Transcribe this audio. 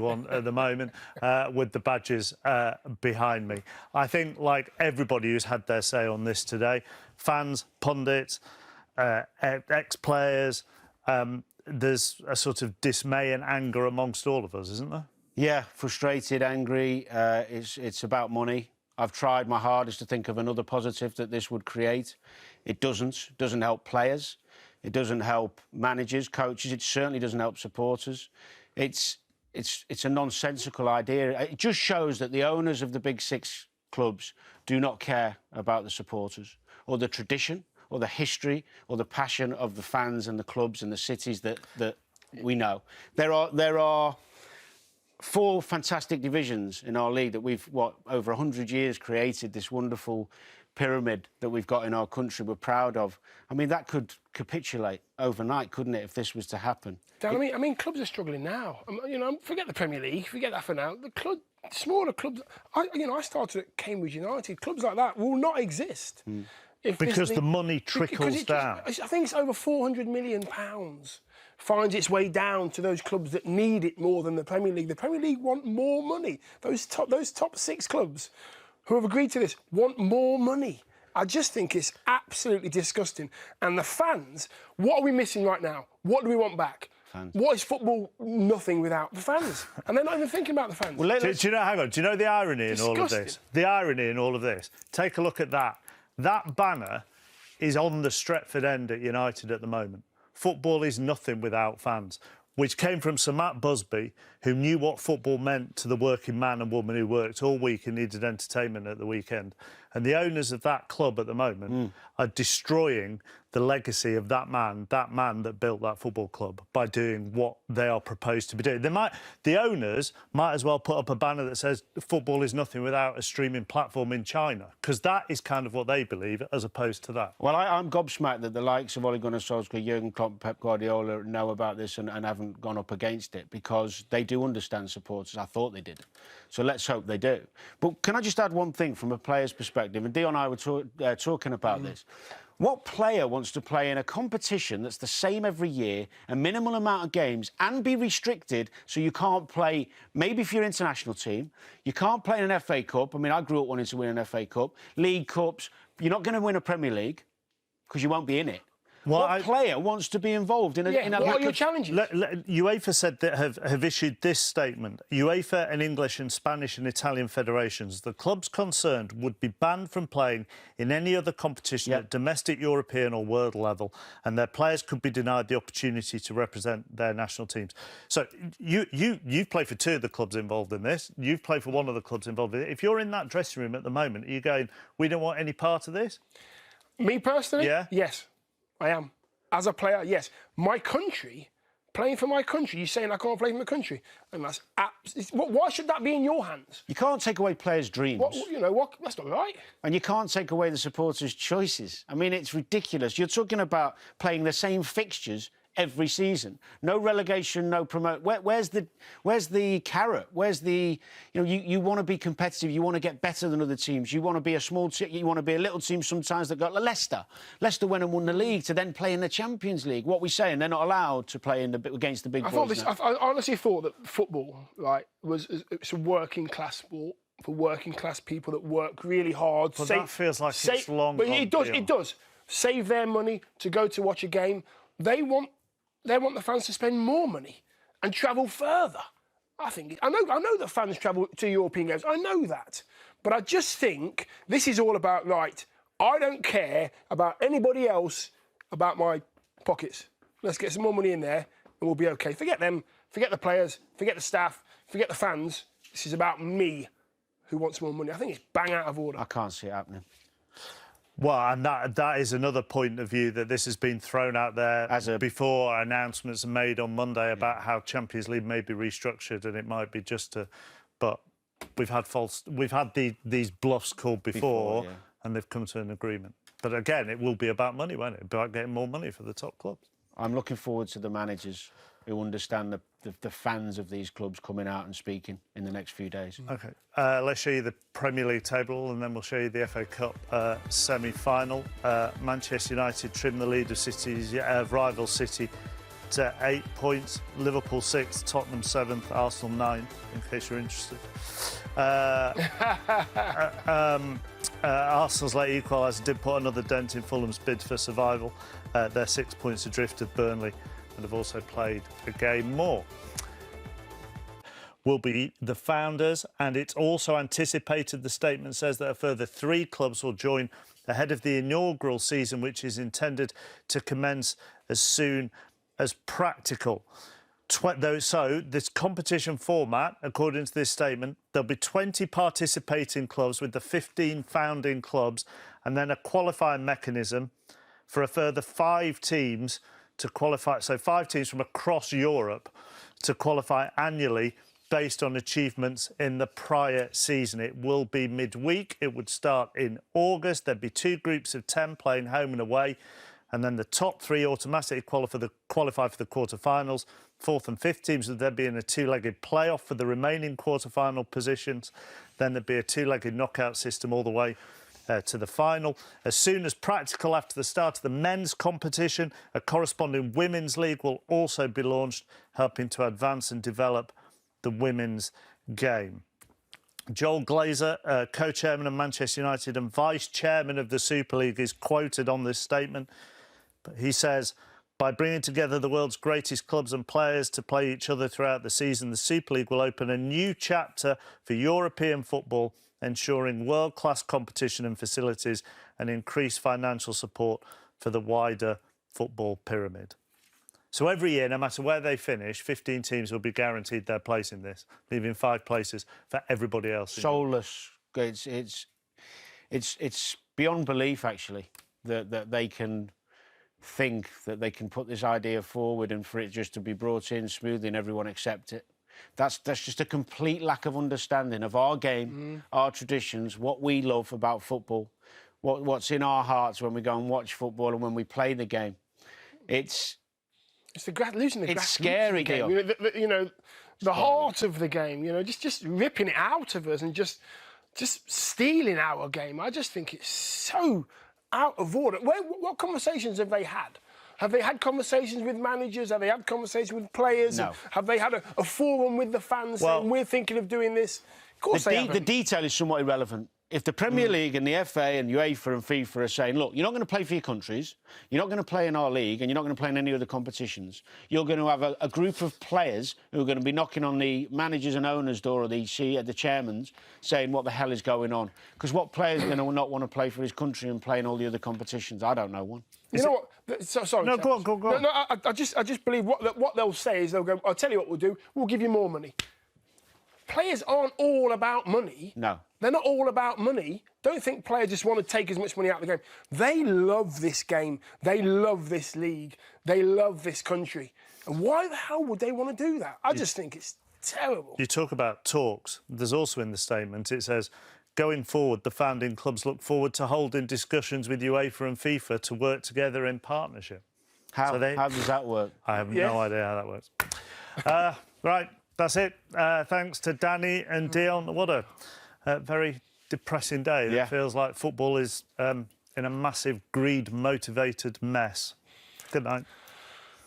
one at the moment with the badges behind me. I think, like everybody who's had their say on this today, fans, pundits, ex-players, there's a sort of dismay and anger amongst all of us, isn't there? Yeah, frustrated, angry. It's about money. I've tried my hardest to think of another positive that this would create. It doesn't. It doesn't help players. It doesn't help managers, coaches. It certainly doesn't help supporters. It's a nonsensical idea. It just shows that the owners of the big six clubs do not care about the supporters or the tradition or the history or the passion of the fans and the clubs and the cities that we know. There are 4 fantastic divisions in our league that we've, over 100 years created this wonderful pyramid that we've got in our country we're proud of. I mean, that could capitulate overnight, couldn't it, if this was to happen? Dan, I mean, clubs are struggling now. Forget the Premier League, forget that for now. The smaller clubs, I started at Cambridge United. Clubs like that will not exist. Because the money trickles down. I think it's over £400 million finds its way down to those clubs that need it more than the Premier League. The Premier League want more money. Those top 6 clubs who have agreed to this want more money. I just think it's absolutely disgusting. And the fans, what are we missing right now? What do we want back? Fans. What is football? Nothing without the fans. And they're not even thinking about the fans. Well, do you know, hang on, do you know the irony in all of this? The irony in all of this. Take a look at that. That banner is on the Stretford end at United at the moment. Football is nothing without fans, which came from Sir Matt Busby, who knew what football meant to the working man and woman who worked all week and needed entertainment at the weekend. And the owners of that club at the moment are destroying the legacy of that man that built that football club by doing what they are proposed to be doing. The owners might as well put up a banner that says football is nothing without a streaming platform in China, because that is kind of what they believe, as opposed to that. Well, I'm gobsmacked that the likes of Ole Gunnar Solskjaer, Jurgen Klopp, Pep Guardiola know about this and haven't gone up against it, because they do understand supporters. I thought they did. So let's hope they do. But can I just add one thing from a player's perspective? And Dion and I were talking about this. What player wants to play in a competition that's the same every year, a minimal amount of games, and be restricted so you can't play, maybe for your international team, you can't play in an FA Cup. I mean, I grew up wanting to win an FA Cup. League Cups, you're not going to win a Premier League because you won't be in it. What player wants to be involved in a... What are your challenges? UEFA said that have issued this statement. UEFA and English and Spanish and Italian federations, the clubs concerned would be banned from playing in any other competition at domestic, European or world level, and their players could be denied the opportunity to represent their national teams. So you've played for 2 of the clubs involved in this. You've played for 1 of the clubs involved in it. If you're in that dressing room at the moment, are you going, we don't want any part of this? Me personally? Yeah. Yes. I am. As a player, yes. My country, playing for my country, you're saying I can't play for my country? And that's why should that be in your hands? You can't take away players' dreams. That's not right. And you can't take away the supporters' choices. I mean, it's ridiculous. You're talking about playing the same fixtures every season. No relegation, no promote. Where's the carrot? Where's the... You want to be competitive. You want to get better than other teams. You want to be a small team. You want to be a little team sometimes that got Leicester. Leicester went and won the league to then play in the Champions League. What we saying? They're not allowed to play against the big boys. I honestly thought that football, it's a working class sport for working class people that work really hard. But that feels like it's long. But it does. Save their money to go to watch a game. They want the fans to spend more money and travel further. I know that fans travel to European games. I know that. But I just think this is all about, right, I don't care about anybody else about my pockets. Let's get some more money in there and we'll be OK. Forget them, forget the players, forget the staff, forget the fans. This is about me who wants more money. I think it's bang out of order. I can't see it happening. Well, and that is another point of view that this has been thrown out there before announcements are made on Monday about how Champions League may be restructured, and it might be just to... But we've had these bluffs called before and they've come to an agreement. But again, it will be about money, won't it? About getting more money for the top clubs. I'm looking forward to the managers who understand the fans of these clubs coming out and speaking in the next few days. OK. Let's show you the Premier League table and then we'll show you the FA Cup semi-final. Manchester United trim the lead of rival City at 8 points. Liverpool 6th, Tottenham 7th, Arsenal 9th, in case you're interested. Arsenal's late equaliser did put another dent in Fulham's bid for survival. They're 6 points adrift of Burnley and have also played a game more. Will be the founders, and it's also anticipated, the statement says, that a further 3 clubs will join ahead of the inaugural season, which is intended to commence as soon as practical. So this competition format, according to this statement, there'll be 20 participating clubs with the 15 founding clubs, and then a qualifying mechanism for a further 5 teams to qualify. So 5 teams from across Europe to qualify annually based on achievements in the prior season. It will be midweek. It would start in August. There'd be 2 groups of 10 playing home and away, and then the top 3 automatically qualify for the quarterfinals. 4th and 5th teams would then be in a 2-legged playoff for the remaining quarterfinal positions. Then there'd be a 2-legged knockout system all the way to the final. As soon as practical after the start of the men's competition, a corresponding women's league will also be launched, helping to advance and develop the women's game. Joel Glazer, co-chairman of Manchester United and vice-chairman of the Super League, is quoted on this statement. But he says, by bringing together the world's greatest clubs and players to play each other throughout the season, the Super League will open a new chapter for European football, ensuring world-class competition and facilities and increased financial support for the wider football pyramid. So every year, no matter where they finish, 15 teams will be guaranteed their place in this, leaving 5 places for everybody else. Soulless. It's beyond belief, actually, that they can think that they can put this idea forward and for it just to be brought in smoothly and everyone accept it. That's just a complete lack of understanding of our game, our traditions, what we love about football, what's in our hearts when we go and watch football and when we play the game. It's losing the it's scary, game. The heart of the game. Just ripping it out of us and just stealing our game. I just think it's so out of order. What conversations have they had? Have they had conversations with managers? Have they had conversations with players? No. Have they had a forum with the fans saying we're thinking of doing this? Of course they haven't. The detail is somewhat irrelevant. If the Premier League and the FA and UEFA and FIFA are saying, look, you're not going to play for your countries, you're not going to play in our league, and you're not going to play in any other competitions, you're going to have a group of players who are going to be knocking on the managers and owners' door or the chairmans saying what the hell is going on. Because what player is going to not want to play for his country and play in all the other competitions? I don't know one. You know what? Sorry. No, go on. No, I just believe what they'll say is they'll go, I'll tell you what we'll do, we'll give you more money. Players aren't all about money. No. They're not all about money. Don't think players just want to take as much money out of the game. They love this game. They love this league. They love this country. And why the hell would they want to do that? I just think it's terrible. You talk about talks. There's also in the statement, it says, going forward, the founding clubs look forward to holding discussions with UEFA and FIFA to work together in partnership. How does that work? I have no idea how that works. Right, that's it. Thanks to Danny and Dion. What a very depressing day. Yeah. It feels like football is in a massive greed-motivated mess. Good night.